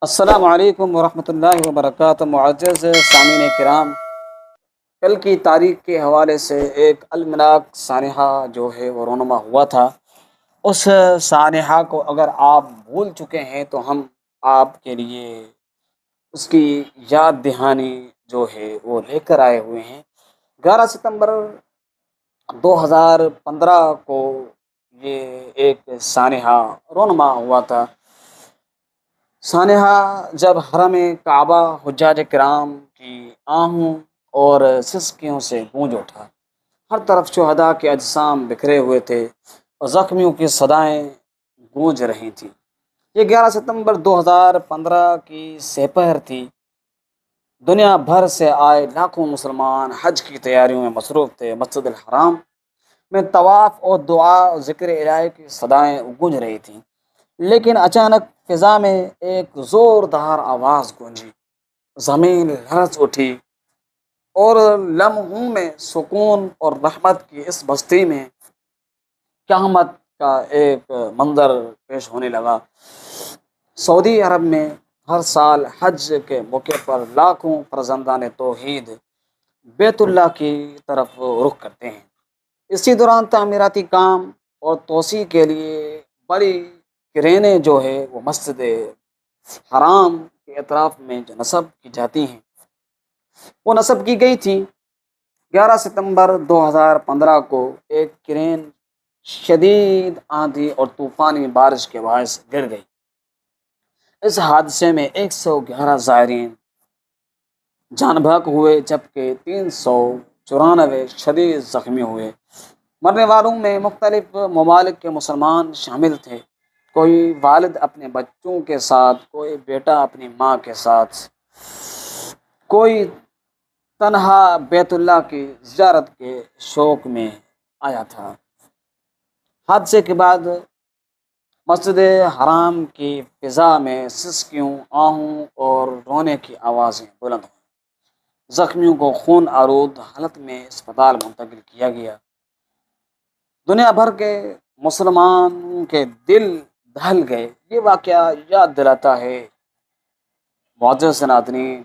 السلام علیکم ورحمۃ اللہ وبرکاتہ۔ معزز سامعین کرام، کل کی تاریخ کے حوالے سے ایک المناک سانحہ جو ہے وہ رونما ہوا تھا۔ اس سانحہ کو اگر آپ بھول چکے ہیں تو ہم آپ کے لیے اس کی یاد دہانی جو ہے وہ لے کر آئے ہوئے ہیں۔ 11 ستمبر 2015 کو یہ ایک سانحہ رونما ہوا تھا۔ سانحہ جب حرم کعبہ حجاج کرام کی آہوں اور سسکیوں سے گونج اٹھا، ہر طرف شہداء کے اجسام بکھرے ہوئے تھے اور زخمیوں کی صدائیں گونج رہی تھیں۔ یہ 11 ستمبر 2015 کی سپہر تھی۔ دنیا بھر سے آئے لاکھوں مسلمان حج کی تیاریوں میں مصروف تھے۔ مسجد الحرام میں طواف اور دعا اور ذکر الہی کی صدائیں گونج رہی تھیں، لیکن اچانک فضا میں ایک زوردار آواز گونجی، زمین لرز اٹھی اور لمحوں میں سکون اور رحمت کی اس بستی میں قیامت کا ایک منظر پیش ہونے لگا۔ سعودی عرب میں ہر سال حج کے موقع پر لاکھوں فرزندان توحید بیت اللہ کی طرف رخ کرتے ہیں۔ اسی دوران تعمیراتی کام اور توسیع کے لیے بڑی کرینیں جو ہے وہ مسجد حرام کے اطراف میں جو نصب کی جاتی ہیں وہ نصب کی گئی تھی۔ 11 ستمبر 2015 کو ایک کرین شدید آندھی اور طوفانی بارش کے باعث گر گئی۔ اس حادثے میں 111 زائرین جان بحق ہوئے جبکہ 394 شدید زخمی ہوئے۔ مرنے والوں میں مختلف ممالک کے مسلمان شامل تھے۔ کوئی والد اپنے بچوں کے ساتھ، کوئی بیٹا اپنی ماں کے ساتھ، کوئی تنہا بیت اللہ کی زیارت کے شوق میں آیا تھا۔ حادثے کے بعد مسجد حرام کی فضا میں سسکیوں، آہوں اور رونے کی آوازیں بلند ہوئیں۔ زخمیوں کو خون آلود حالت میں اسپتال منتقل کیا گیا۔ دنیا بھر کے مسلمانوں کے دل دہل گئے۔ یہ واقعہ یاد دلاتا ہے معزز ناظرین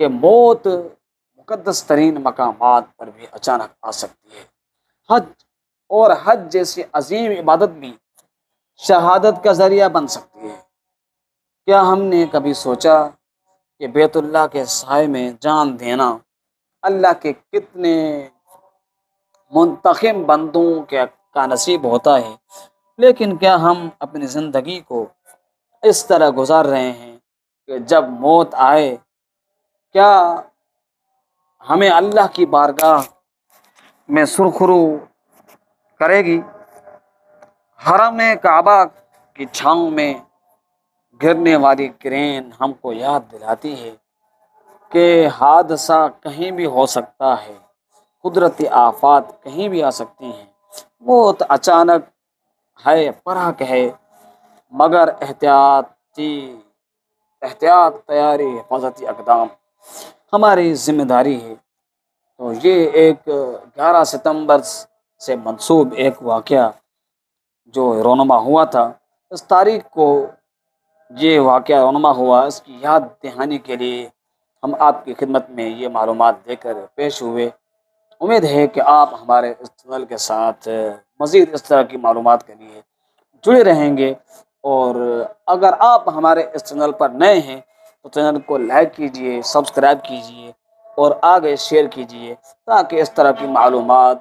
کہ موت مقدس ترین مقامات پر بھی اچانک آ سکتی ہے۔ حج اور حج جیسی عظیم عبادت بھی شہادت کا ذریعہ بن سکتی ہے۔ کیا ہم نے کبھی سوچا کہ بیت اللہ کے سائے میں جان دینا اللہ کے کتنے منتخب بندوں کا نصیب ہوتا ہے؟ لیکن کیا ہم اپنی زندگی کو اس طرح گزار رہے ہیں کہ جب موت آئے کیا ہمیں اللہ کی بارگاہ میں سرخرو کرے گی؟ حرم کعبہ کی چھاؤں میں گرنے والی کرین ہم کو یاد دلاتی ہے کہ حادثہ کہیں بھی ہو سکتا ہے، قدرتی آفات کہیں بھی آ سکتی ہیں، موت اچانک ہے، پراک ہے، مگر احتیاط، تیاری، حفاظتی اقدام ہماری ذمہ داری ہے۔ تو یہ ایک 11 ستمبر سے منسوب ایک واقعہ جو رونما ہوا تھا، اس تاریخ کو یہ واقعہ رونما ہوا، اس کی یاد دہانی کے لیے ہم آپ کی خدمت میں یہ معلومات دے کر پیش ہوئے۔ امید ہے کہ آپ ہمارے اس چینل کے ساتھ مزید اس طرح کی معلومات کے لیے جڑے رہیں گے، اور اگر آپ ہمارے اس چینل پر نئے ہیں تو چینل کو لائک کیجئے، سبسکرائب کیجئے اور آگے شیئر کیجئے تاکہ اس طرح کی معلومات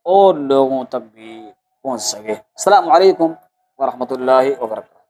اور لوگوں تک بھی پہنچ سکے۔ السلام علیکم ورحمۃ اللہ وبرکاتہ۔